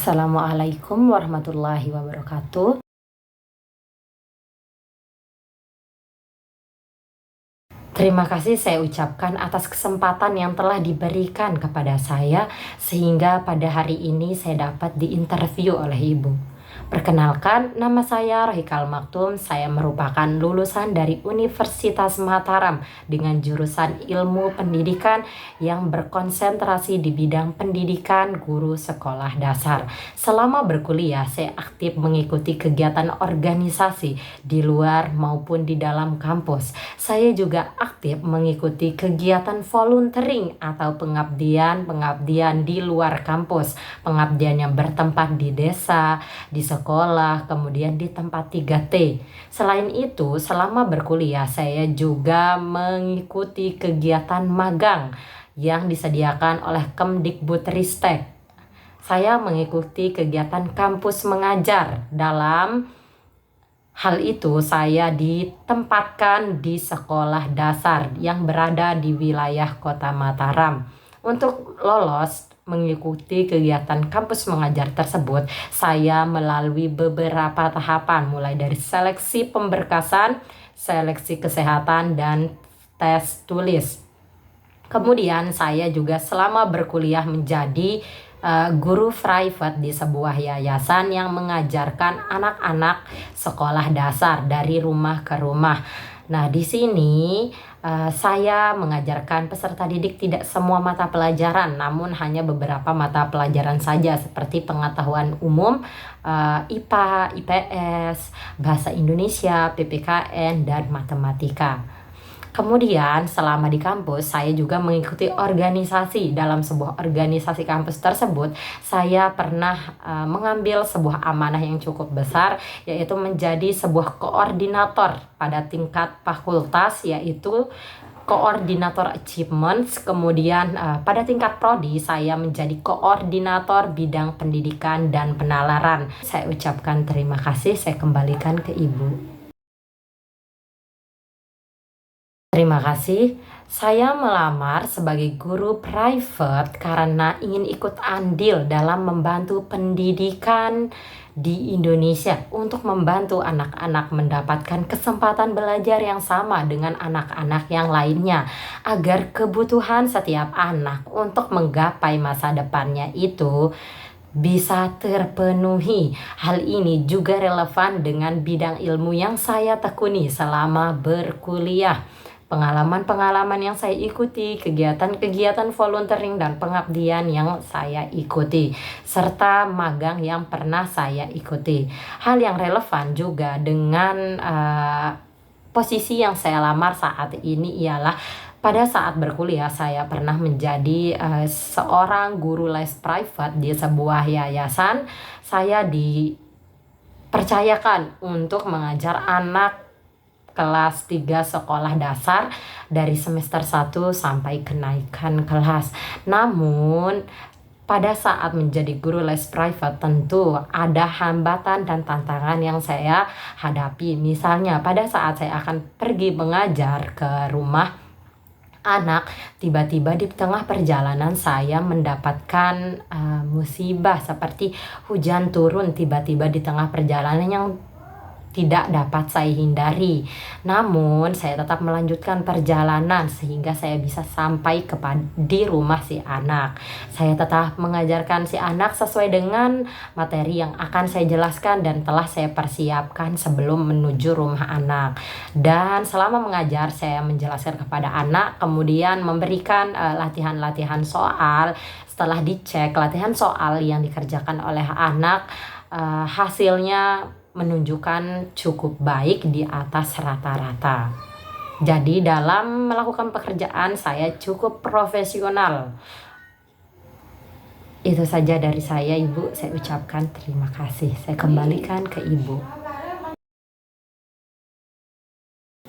Assalamualaikum warahmatullahi wabarakatuh. Terima kasih saya ucapkan atas kesempatan yang telah diberikan kepada saya sehingga pada hari ini saya dapat diinterview oleh Ibu. Perkenalkan, nama saya Rohikal Maktum. Saya merupakan lulusan dari Universitas Mataram dengan jurusan Ilmu Pendidikan yang berkonsentrasi di bidang pendidikan guru sekolah dasar. Selama berkuliah, saya aktif mengikuti kegiatan organisasi di luar maupun di dalam kampus. Saya juga aktif mengikuti kegiatan volunteering atau pengabdian di luar kampus. Pengabdian yang bertempat di desa, di sekolah, kemudian di tempat 3T. Selain itu, selama berkuliah saya juga mengikuti kegiatan magang yang disediakan oleh Kemdikbudristek. Saya mengikuti kegiatan kampus mengajar. Dalam hal itu saya ditempatkan di sekolah dasar yang berada di wilayah Kota Mataram. Untuk lolos mengikuti kegiatan kampus mengajar tersebut, saya melalui beberapa tahapan mulai dari seleksi pemberkasan, seleksi kesehatan, dan tes tulis. Kemudian saya juga selama berkuliah menjadi guru private di sebuah yayasan yang mengajarkan anak-anak sekolah dasar dari rumah ke rumah. Nah, di sini saya mengajarkan peserta didik tidak semua mata pelajaran, namun hanya beberapa mata pelajaran saja seperti pengetahuan umum, IPA, IPS, bahasa Indonesia, PPKN, dan matematika. Kemudian selama di kampus saya juga mengikuti organisasi. Dalam sebuah organisasi kampus tersebut saya pernah mengambil sebuah amanah yang cukup besar, yaitu menjadi sebuah koordinator pada tingkat fakultas, yaitu koordinator achievements. Kemudian pada tingkat prodi saya menjadi koordinator bidang pendidikan dan penalaran. Saya ucapkan terima kasih, saya kembalikan ke Ibu. Terima kasih. Saya melamar sebagai guru private karena ingin ikut andil dalam membantu pendidikan di Indonesia untuk membantu anak-anak mendapatkan kesempatan belajar yang sama dengan anak-anak yang lainnya agar kebutuhan setiap anak untuk menggapai masa depannya itu bisa terpenuhi. Hal ini juga relevan dengan bidang ilmu yang saya tekuni selama berkuliah. Pengalaman-pengalaman yang saya ikuti, kegiatan-kegiatan volunteering dan pengabdian yang saya ikuti, serta magang yang pernah saya ikuti. Hal yang relevan juga dengan posisi yang saya lamar saat ini ialah pada saat berkuliah saya pernah menjadi seorang guru les private di sebuah yayasan. Saya dipercayakan untuk mengajar anak kelas 3 sekolah dasar dari semester 1 sampai kenaikan kelas. Namun pada saat menjadi guru les private tentu ada hambatan dan tantangan yang saya hadapi. Misalnya pada saat saya akan pergi mengajar ke rumah anak, tiba-tiba di tengah perjalanan saya mendapatkan musibah seperti hujan turun tiba-tiba di tengah perjalanan yang tidak dapat saya hindari. Namun saya tetap melanjutkan perjalanan sehingga saya bisa sampai di rumah si anak. Saya tetap mengajarkan si anak sesuai dengan materi yang akan saya jelaskan dan telah saya persiapkan sebelum menuju rumah anak. Dan selama mengajar saya menjelaskan kepada anak, kemudian memberikan latihan-latihan soal. Setelah dicek latihan soal yang dikerjakan oleh anak, hasilnya menunjukkan cukup baik di atas rata-rata. Jadi dalam melakukan pekerjaan saya cukup profesional. Itu saja dari saya, Ibu. Saya ucapkan terima kasih. Saya kembalikan ke Ibu.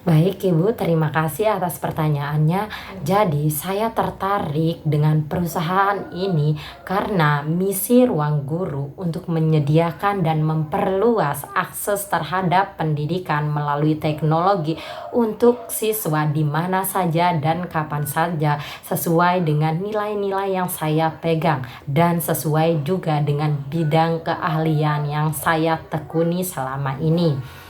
Baik Ibu, terima kasih atas pertanyaannya. Jadi, saya tertarik dengan perusahaan ini karena misi Ruang Guru untuk menyediakan dan memperluas akses terhadap pendidikan melalui teknologi untuk siswa di mana saja dan kapan saja, sesuai dengan nilai-nilai yang saya pegang dan sesuai juga dengan bidang keahlian yang saya tekuni selama ini.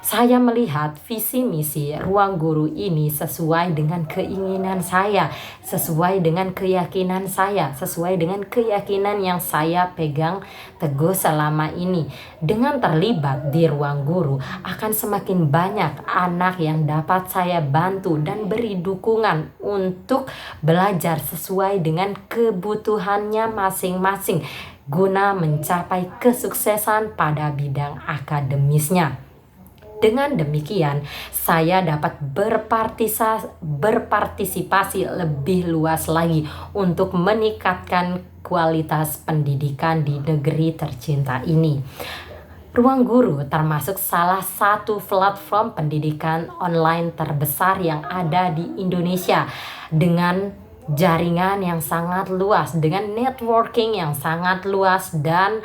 Saya melihat visi misi Ruang Guru ini sesuai dengan keinginan saya, sesuai dengan keyakinan saya, sesuai dengan keyakinan yang saya pegang teguh selama ini. Dengan terlibat di Ruang Guru, akan semakin banyak anak yang dapat saya bantu dan beri dukungan untuk belajar sesuai dengan kebutuhannya masing-masing guna mencapai kesuksesan pada bidang akademisnya. Dengan demikian, saya dapat berpartisipasi lebih luas lagi untuk meningkatkan kualitas pendidikan di negeri tercinta ini. Ruang Guru termasuk salah satu platform pendidikan online terbesar yang ada di Indonesia dengan jaringan yang sangat luas, dengan networking yang sangat luas, dan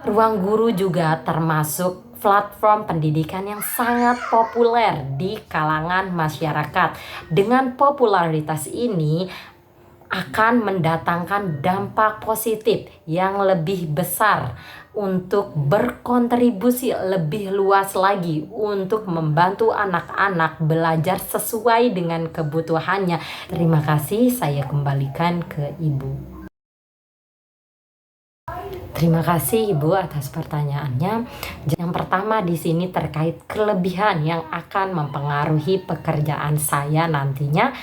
Ruang Guru juga termasuk platform pendidikan yang sangat populer di kalangan masyarakat. Dengan popularitas ini akan mendatangkan dampak positif yang lebih besar untuk berkontribusi lebih luas lagi untuk membantu anak-anak belajar sesuai dengan kebutuhannya. Terima kasih, saya kembalikan ke Ibu. Terima kasih Ibu atas pertanyaannya. Yang pertama di sini terkait kelebihan yang akan mempengaruhi pekerjaan saya nantinya.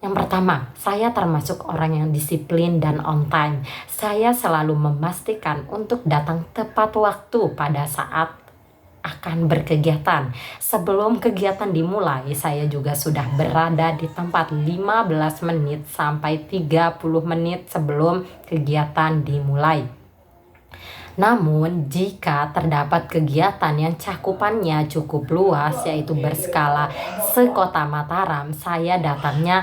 Yang pertama, saya termasuk orang yang disiplin dan on time. Saya selalu memastikan untuk datang tepat waktu pada saat akan berkegiatan. Sebelum kegiatan dimulai, saya juga sudah berada di tempat 15 menit sampai 30 menit sebelum kegiatan dimulai. Namun, jika terdapat kegiatan yang cakupannya cukup luas, yaitu berskala sekota Mataram, saya datangnya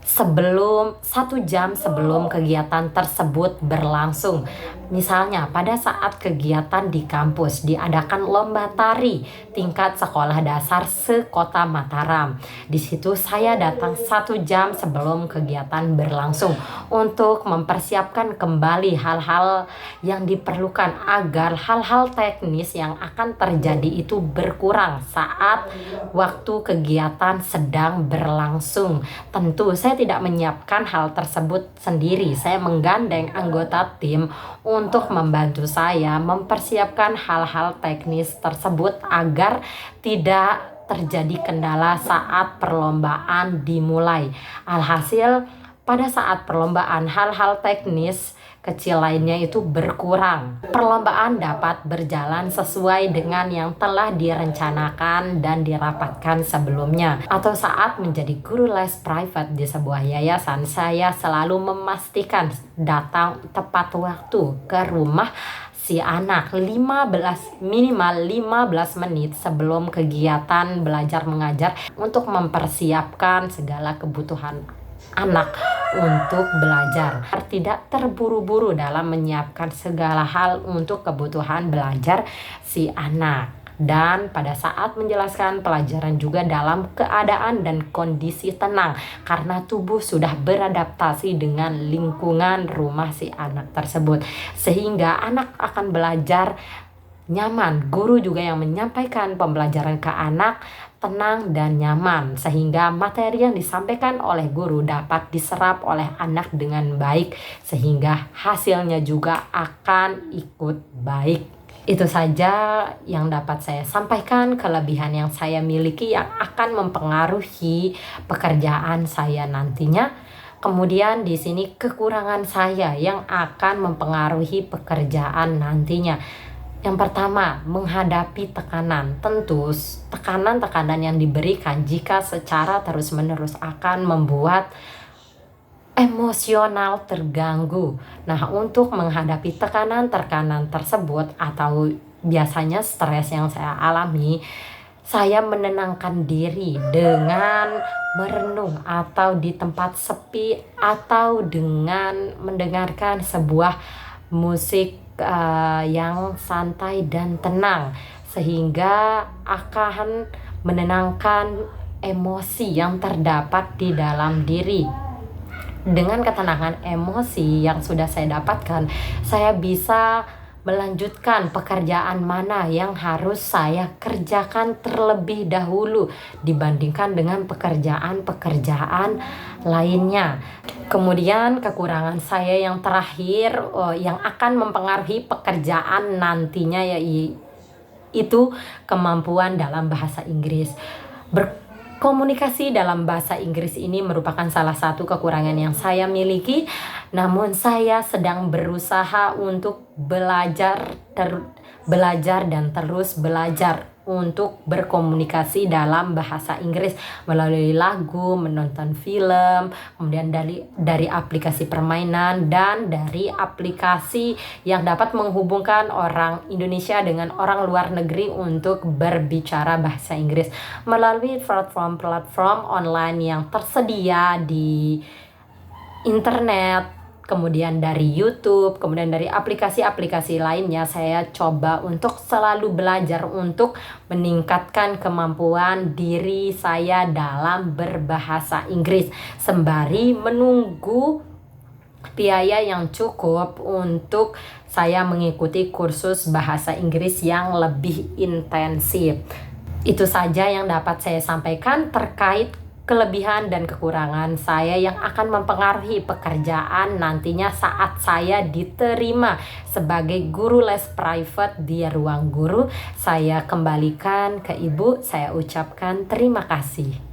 1 jam sebelum kegiatan tersebut berlangsung. Misalnya pada saat kegiatan di kampus diadakan lomba tari tingkat sekolah dasar sekota Mataram. Di situ saya datang 1 jam sebelum kegiatan berlangsung untuk mempersiapkan kembali hal-hal yang diperlukan agar hal-hal teknis yang akan terjadi itu berkurang saat waktu kegiatan sedang berlangsung. Tentu saya tidak menyiapkan hal tersebut sendiri. Saya menggandeng anggota tim untuk membantu saya mempersiapkan hal-hal teknis tersebut agar tidak terjadi kendala saat perlombaan dimulai. Alhasil, pada saat perlombaan hal-hal teknis kecil lainnya itu berkurang. Perlombaan dapat berjalan sesuai dengan yang telah direncanakan dan dirapatkan sebelumnya. Atau saat menjadi guru les private di sebuah yayasan, saya selalu memastikan datang tepat waktu ke rumah si anak minimal 15 menit sebelum kegiatan belajar mengajar untuk mempersiapkan segala kebutuhan anak untuk belajar. Tidak terburu-buru dalam menyiapkan segala hal untuk kebutuhan belajar si anak. Dan pada saat menjelaskan pelajaran juga dalam keadaan dan kondisi tenang karena tubuh sudah beradaptasi dengan lingkungan rumah si anak tersebut, sehingga anak akan belajar nyaman. Guru juga yang menyampaikan pembelajaran ke anak tenang dan nyaman, sehingga materi yang disampaikan oleh guru dapat diserap oleh anak dengan baik, sehingga hasilnya juga akan ikut baik. Itu saja yang dapat saya sampaikan, kelebihan yang saya miliki yang akan mempengaruhi pekerjaan saya nantinya. Kemudian di sini kekurangan saya yang akan mempengaruhi pekerjaan nantinya. Yang pertama, menghadapi tekanan. Tentu tekanan-tekanan yang diberikan jika secara terus-menerus akan membuat emosional terganggu. Nah, untuk menghadapi tekanan-tekanan tersebut atau biasanya stres yang saya alami, Saya menenangkan diri dengan merenung atau di tempat sepi atau dengan mendengarkan sebuah musik yang santai dan tenang, sehingga akan menenangkan emosi yang terdapat di dalam diri. Dengan ketenangan emosi yang sudah saya dapatkan, saya bisa melanjutkan pekerjaan mana yang harus saya kerjakan terlebih dahulu dibandingkan dengan pekerjaan-pekerjaan lainnya. Kemudian kekurangan saya yang terakhir yang akan mempengaruhi pekerjaan nantinya yaitu kemampuan dalam bahasa Inggris. Berkomunikasi dalam bahasa Inggris ini merupakan salah satu kekurangan yang saya miliki, namun saya sedang berusaha untuk belajar dan terus belajar untuk berkomunikasi dalam bahasa Inggris melalui lagu, menonton film, kemudian dari aplikasi permainan dan dari aplikasi yang dapat menghubungkan orang Indonesia dengan orang luar negeri untuk berbicara bahasa Inggris melalui platform-platform online yang tersedia di internet, kemudian dari YouTube, kemudian dari aplikasi-aplikasi lainnya. Saya coba untuk selalu belajar untuk meningkatkan kemampuan diri saya dalam berbahasa Inggris sembari menunggu biaya yang cukup untuk saya mengikuti kursus bahasa Inggris yang lebih intensif. Itu saja yang dapat saya sampaikan terkait kelebihan dan kekurangan saya yang akan mempengaruhi pekerjaan nantinya saat saya diterima sebagai guru les private di Ruang Guru. Saya kembalikan ke Ibu, saya ucapkan terima kasih.